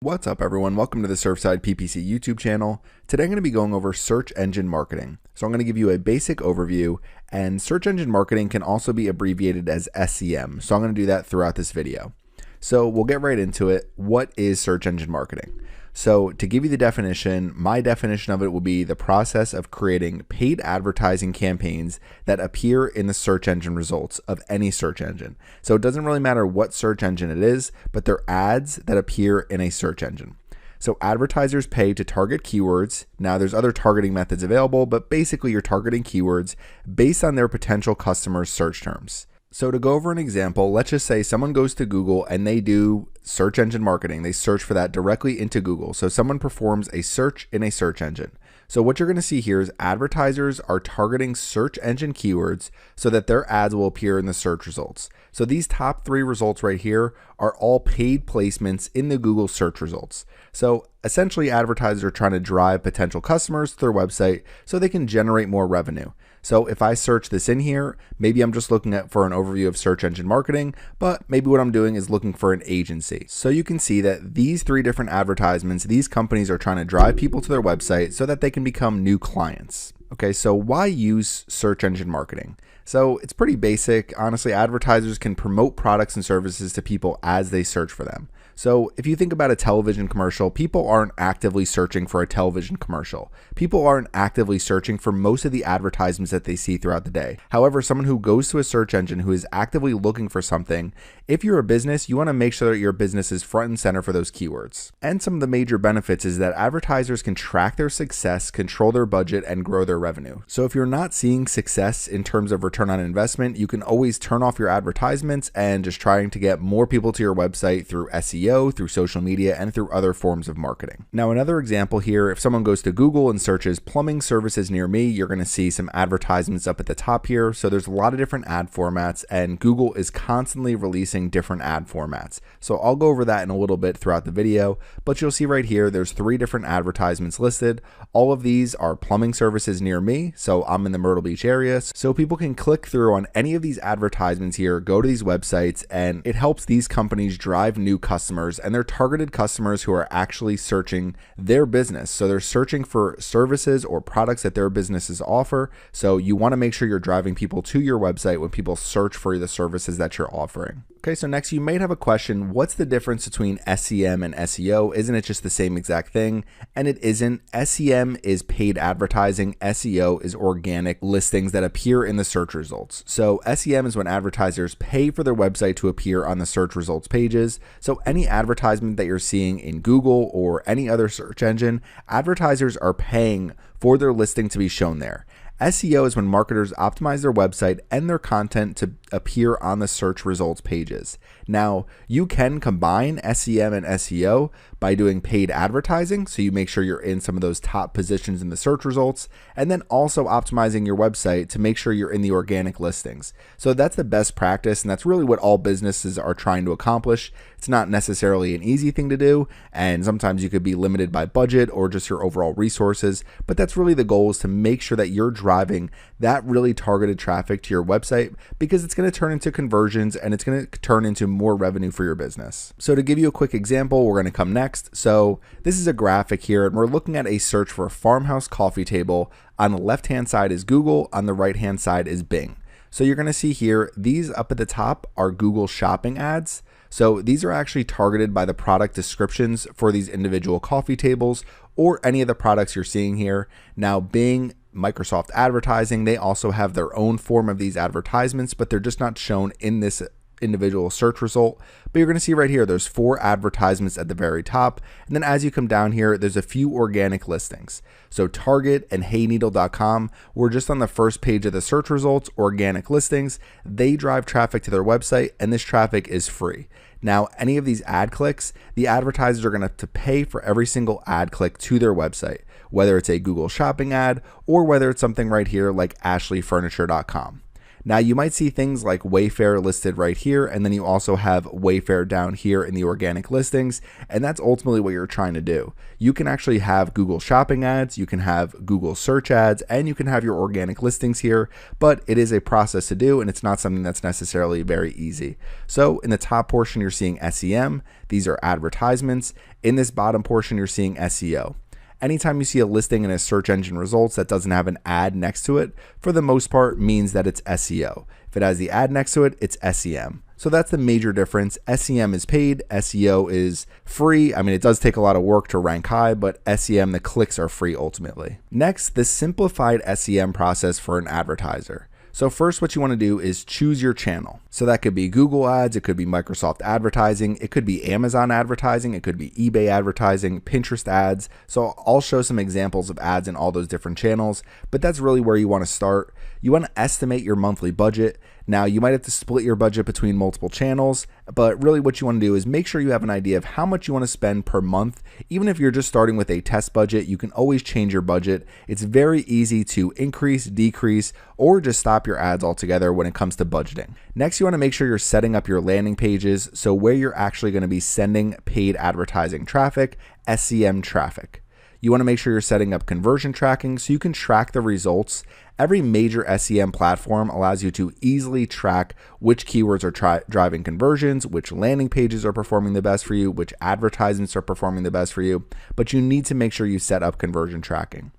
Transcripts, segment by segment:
What's up everyone, welcome to the Surfside PPC YouTube channel. Today I'm going to be going over search engine marketing. So I'm going to give you a basic overview, and search engine marketing can also be abbreviated as SEM. So I'm going to do that throughout this video. So we'll get right into it. What is search engine marketing? So to give you the definition, my definition of it will be the process of creating paid advertising campaigns that appear in the search engine results of any search engine. So it doesn't really matter what search engine it is, but they're ads that appear in a search engine. So advertisers pay to target keywords. Now there's other targeting methods available, but basically you're targeting keywords based on their potential customers' search terms. So to go over an example, let's just say someone goes to Google and they do search engine marketing. They search for that directly into Google. So someone performs a search in a search engine. So what you're going to see here is advertisers are targeting search engine keywords so that their ads will appear in the search results. So these top three results right here are all paid placements in the Google search results. So essentially advertisers are trying to drive potential customers to their website so they can generate more revenue. So if I search this in here, maybe I'm just looking for an overview of search engine marketing, but maybe what I'm doing is looking for an agency. So you can see that these three different advertisements, these companies are trying to drive people to their website so that they can become new clients. Okay, so why use search engine marketing? So it's pretty basic. Honestly, advertisers can promote products and services to people as they search for them. So if you think about a television commercial, people aren't actively searching for a television commercial. People aren't actively searching for most of the advertisements that they see throughout the day. However, someone who goes to a search engine who is actively looking for something, if you're a business, you want to make sure that your business is front and center for those keywords. And some of the major benefits is that advertisers can track their success, control their budget, and grow their revenue. So if you're not seeing success in terms of return on investment, you can always turn off your advertisements and just trying to get more people to your website through SEO, through social media, and through other forms of marketing. Now, another example here, if someone goes to Google and searches plumbing services near me, you're going to see some advertisements up at the top here. So there's a lot of different ad formats, and Google is constantly releasing different ad formats. So I'll go over that in a little bit throughout the video, but you'll see right here, there's three different advertisements listed. All of these are plumbing services near me. So I'm in the Myrtle Beach area. So people can click through on any of these advertisements here, go to these websites, and it helps these companies drive new customers, and they're targeted customers who are actually searching their business. So they're searching for services or products that their businesses offer. So you want to make sure you're driving people to your website when people search for the services that you're offering. Okay, so next you might have a question, what's the difference between SEM and SEO? Isn't it just the same exact thing? And it isn't. SEM is paid advertising. SEO is organic listings that appear in the search results. So SEM is when advertisers pay for their website to appear on the search results pages. So any advertisement that you're seeing in Google or any other search engine, advertisers are paying for their listing to be shown there. SEO is when marketers optimize their website and their content to appear on the search results pages. Now, you can combine SEM and SEO by doing paid advertising, so you make sure you're in some of those top positions in the search results, and then also optimizing your website to make sure you're in the organic listings. So that's the best practice, and that's really what all businesses are trying to accomplish. It's not necessarily an easy thing to do, and sometimes you could be limited by budget or just your overall resources, but that's really the goal, is to make sure that you're driving that really targeted traffic to your website, because it's going to turn into conversions and it's going to turn into more revenue for your business. So to give you a quick example, we're going to come next. So this is a graphic here, and we're looking at a search for a farmhouse coffee table. On the left hand side is Google, on the right hand side is Bing. So you're going to see here, these up at the top are Google shopping ads. So these are actually targeted by the product descriptions for these individual coffee tables or any of the products you're seeing here. Now, Bing, Microsoft Advertising, they also have their own form of these advertisements, but they're just not shown in this individual search result. But you're going to see right here, there's 4 advertisements at the very top. And then as you come down here, there's a few organic listings. So Target and HeyNeedle.com were just on the first page of the search results, organic listings. They drive traffic to their website, and this traffic is free. Now, any of these ad clicks, the advertisers are going to have to pay for every single ad click to their website, whether it's a Google shopping ad or whether it's something right here like AshleyFurniture.com. Now you might see things like Wayfair listed right here, and then you also have Wayfair down here in the organic listings, and that's ultimately what you're trying to do. You can actually have Google Shopping ads, you can have Google search ads, and you can have your organic listings here, but it is a process to do, and it's not something that's necessarily very easy. So in the top portion, you're seeing SEM, these are advertisements. In this bottom portion, you're seeing SEO. Anytime you see a listing in a search engine results that doesn't have an ad next to it, for the most part means that it's SEO. If it has the ad next to it, it's SEM. So that's the major difference. SEM is paid, SEO is free. I mean, it does take a lot of work to rank high, but SEM, the clicks are free ultimately. Next, the simplified SEM process for an advertiser. So first, what you want to do is choose your channel. So that could be Google ads, it could be Microsoft advertising, it could be Amazon advertising, it could be eBay advertising, Pinterest ads. So I'll show some examples of ads in all those different channels, but that's really where you want to start. You want to estimate your monthly budget. Now you might have to split your budget between multiple channels, but really what you want to do is make sure you have an idea of how much you want to spend per month. Even if you're just starting with a test budget, you can always change your budget. It's very easy to increase, decrease, or just stop your ads altogether when it comes to budgeting. Next, you want to make sure you're setting up your landing pages, so where you're actually going to be sending paid advertising traffic, SEM traffic. You want to make sure you're setting up conversion tracking so you can track the results. Every major SEM platform allows you to easily track which keywords are driving conversions, which landing pages are performing the best for you, which advertisements are performing the best for you, but you need to make sure you set up conversion tracking.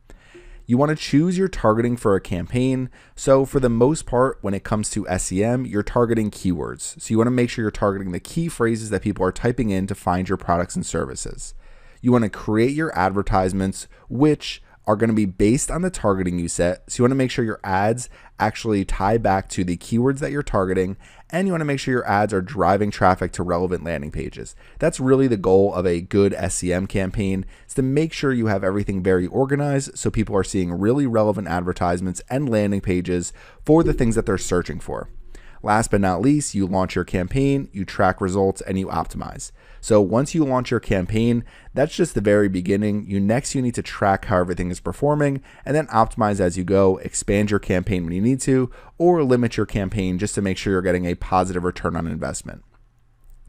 You want to choose your targeting for a campaign. So for the most part, when it comes to SEM, you're targeting keywords. So you want to make sure you're targeting the key phrases that people are typing in to find your products and services. You want to create your advertisements, which are going to be based on the targeting you set. So you want to make sure your ads actually tie back to the keywords that you're targeting, and you want to make sure your ads are driving traffic to relevant landing pages. That's really the goal of a good SEM campaign, is to make sure you have everything very organized so people are seeing really relevant advertisements and landing pages for the things that they're searching for. Last but not least, you launch your campaign, you track results, and you optimize. So once you launch your campaign, that's just the very beginning. You need to track how everything is performing and then optimize as you go, expand your campaign when you need to, or limit your campaign just to make sure you're getting a positive return on investment.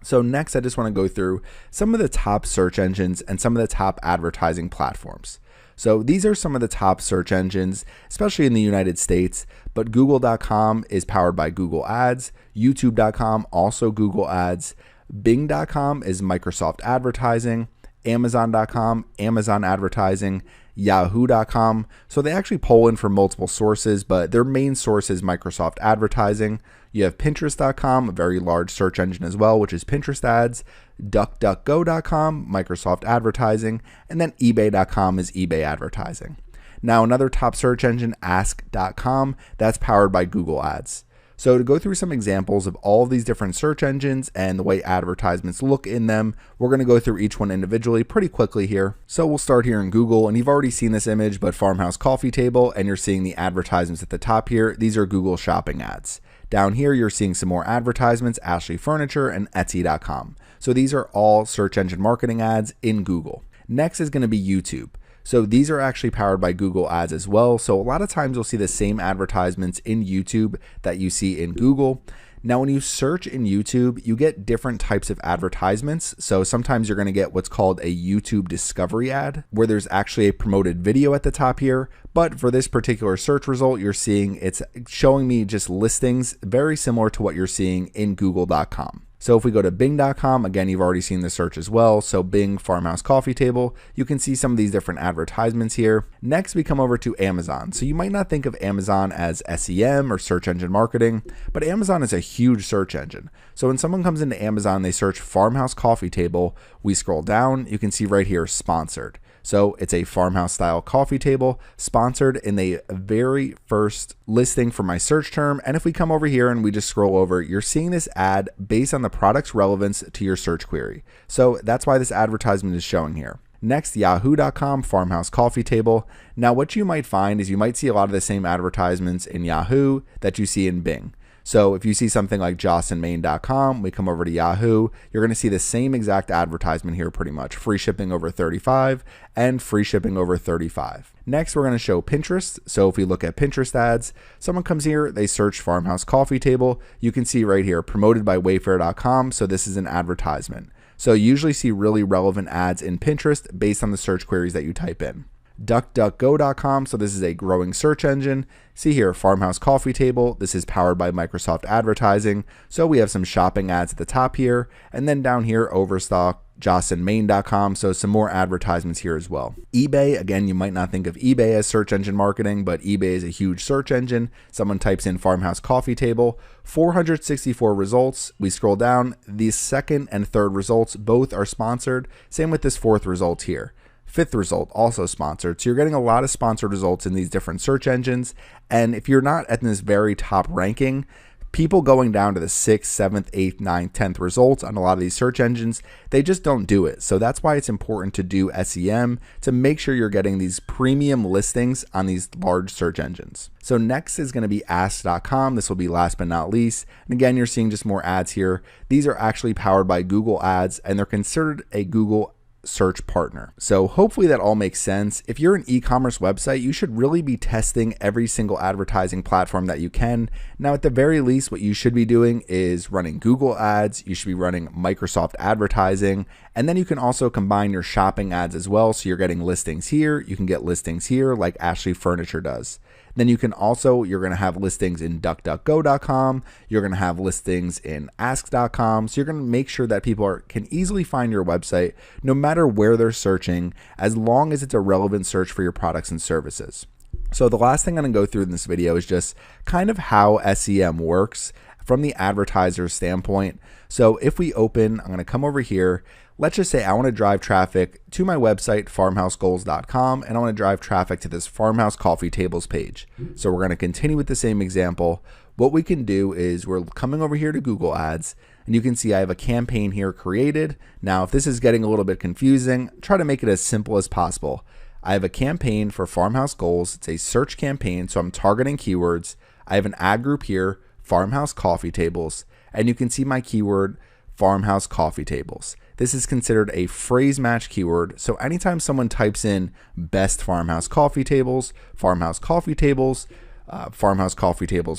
So next, I just want to go through some of the top search engines and some of the top advertising platforms. So these are some of the top search engines, especially in the United States, but Google.com is powered by Google Ads, YouTube.com also Google Ads, Bing.com is Microsoft Advertising, Amazon.com, Amazon Advertising, Yahoo.com. So they actually pull in from multiple sources, but their main source is Microsoft Advertising. You have Pinterest.com, a very large search engine as well, which is Pinterest ads, DuckDuckGo.com, Microsoft Advertising, and then eBay.com is eBay Advertising. Now another top search engine, Ask.com, that's powered by Google Ads. So to go through some examples of all of these different search engines and the way advertisements look in them, we're going to go through each one individually pretty quickly here. So we'll start here in Google, and you've already seen this image, but Farmhouse Coffee Table, and you're seeing the advertisements at the top here. These are Google Shopping ads. Down here, you're seeing some more advertisements, Ashley Furniture and Etsy.com. So these are all search engine marketing ads in Google. Next is going to be YouTube. So these are actually powered by Google Ads as well. So a lot of times you'll see the same advertisements in YouTube that you see in Google. Now, when you search in YouTube, you get different types of advertisements. So sometimes you're going to get what's called a YouTube discovery ad, where there's actually a promoted video at the top here. But for this particular search result, you're seeing it's showing me just listings very similar to what you're seeing in Google.com. So if we go to Bing.com, again, you've already seen the search as well. So Bing Farmhouse Coffee Table, you can see some of these different advertisements here. Next, we come over to Amazon. So you might not think of Amazon as SEM or search engine marketing, but Amazon is a huge search engine. So when someone comes into Amazon, they search Farmhouse Coffee Table. We scroll down, you can see right here, sponsored. So it's a farmhouse style coffee table sponsored in the very first listing for my search term. And if we come over here and we just scroll over, you're seeing this ad based on the product's relevance to your search query. So that's why this advertisement is showing here. Next, Yahoo.com, Farmhouse Coffee Table. Now what you might find is you might see a lot of the same advertisements in Yahoo that you see in Bing. So if you see something like jostynmain.com, we come over to Yahoo, you're going to see the same exact advertisement here pretty much. Free shipping over $35 and free shipping over $35. Next, we're going to show Pinterest. So if we look at Pinterest ads, someone comes here, they search farmhouse coffee table. You can see right here, promoted by wayfair.com. So this is an advertisement. So you usually see really relevant ads in Pinterest based on the search queries that you type in. DuckDuckGo.com, so this is a growing search engine. See here, farmhouse coffee table. This is powered by Microsoft Advertising. So we have some shopping ads at the top here. And then down here, Overstock, jostynmain.com, so some more advertisements here as well. eBay, again, you might not think of eBay as search engine marketing, but eBay is a huge search engine. Someone types in farmhouse coffee table, 464 results. We scroll down, the second and third results both are sponsored. Same with this fourth result here. Fifth result, also sponsored. So you're getting a lot of sponsored results in these different search engines. And if you're not at this very top ranking, people going down to the 6th, 7th, 8th, 9th, 10th results on a lot of these search engines, they just don't do it. So that's why it's important to do SEM to make sure you're getting these premium listings on these large search engines. So next is going to be ask.com. This will be last but not least. And again, you're seeing just more ads here. These are actually powered by Google Ads, and they're considered a Google search partner. So hopefully that all makes sense. If you're an e-commerce website, you should really be testing every single advertising platform that you can. Now, at the very least, what you should be doing is running Google ads. You should be running Microsoft advertising. And then you can also combine your shopping ads as well. So you're getting listings here. You can get listings here like Ashley Furniture does. Then you can also, you're going to have listings in duckduckgo.com. You're going to have listings in ask.com. So you're going to make sure that people can easily find your website no matter where they're searching, as long as it's a relevant search for your products and services. So the last thing I'm going to go through in this video is just kind of how SEM works from the advertiser's standpoint. So if we open, I'm going to come over here. Let's just say I want to drive traffic to my website, farmhousegoals.com, and I want to drive traffic to this farmhouse coffee tables page. So we're going to continue with the same example. What we can do is we're coming over here to Google Ads, and you can see I have a campaign here created. Now, if this is getting a little bit confusing, try to make it as simple as possible. I have a campaign for Farmhouse Goals. It's a search campaign, so I'm targeting keywords. I have an ad group here, Farmhouse Coffee Tables, and you can see my keyword, Farmhouse Coffee Tables. This is considered a phrase match keyword. So anytime someone types in best farmhouse coffee tables, farmhouse coffee tables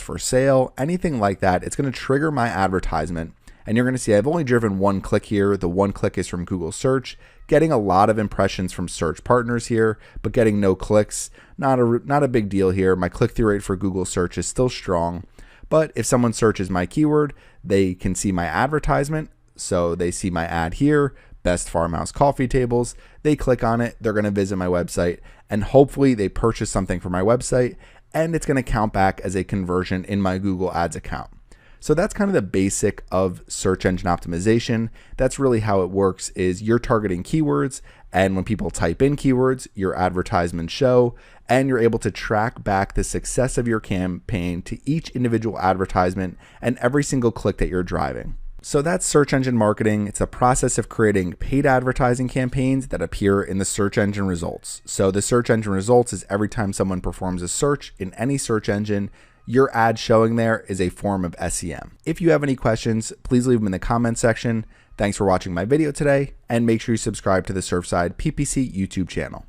for sale, anything like that, it's going to trigger my advertisement. And you're going to see I've only driven one click here. The one click is from Google search, getting a lot of impressions from search partners here, but getting no clicks. Not a big deal here. My click-through rate for Google search is still strong. But if someone searches my keyword, they can see my advertisement. So they see my ad here, best farmhouse coffee tables. They click on it. They're going to visit my website, and hopefully they purchase something from my website, and it's going to count back as a conversion in my Google Ads account. So that's kind of the basic of search engine optimization. That's really how it works, is you're targeting keywords, and when people type in keywords, your advertisements show, and you're able to track back the success of your campaign to each individual advertisement and every single click that you're driving. So that's search engine marketing. It's a process of creating paid advertising campaigns that appear in the search engine results. So the search engine results is every time someone performs a search in any search engine, your ad showing there is a form of SEM. If you have any questions, please leave them in the comment section. Thanks for watching my video today, and make sure you subscribe to the Surfside PPC YouTube channel.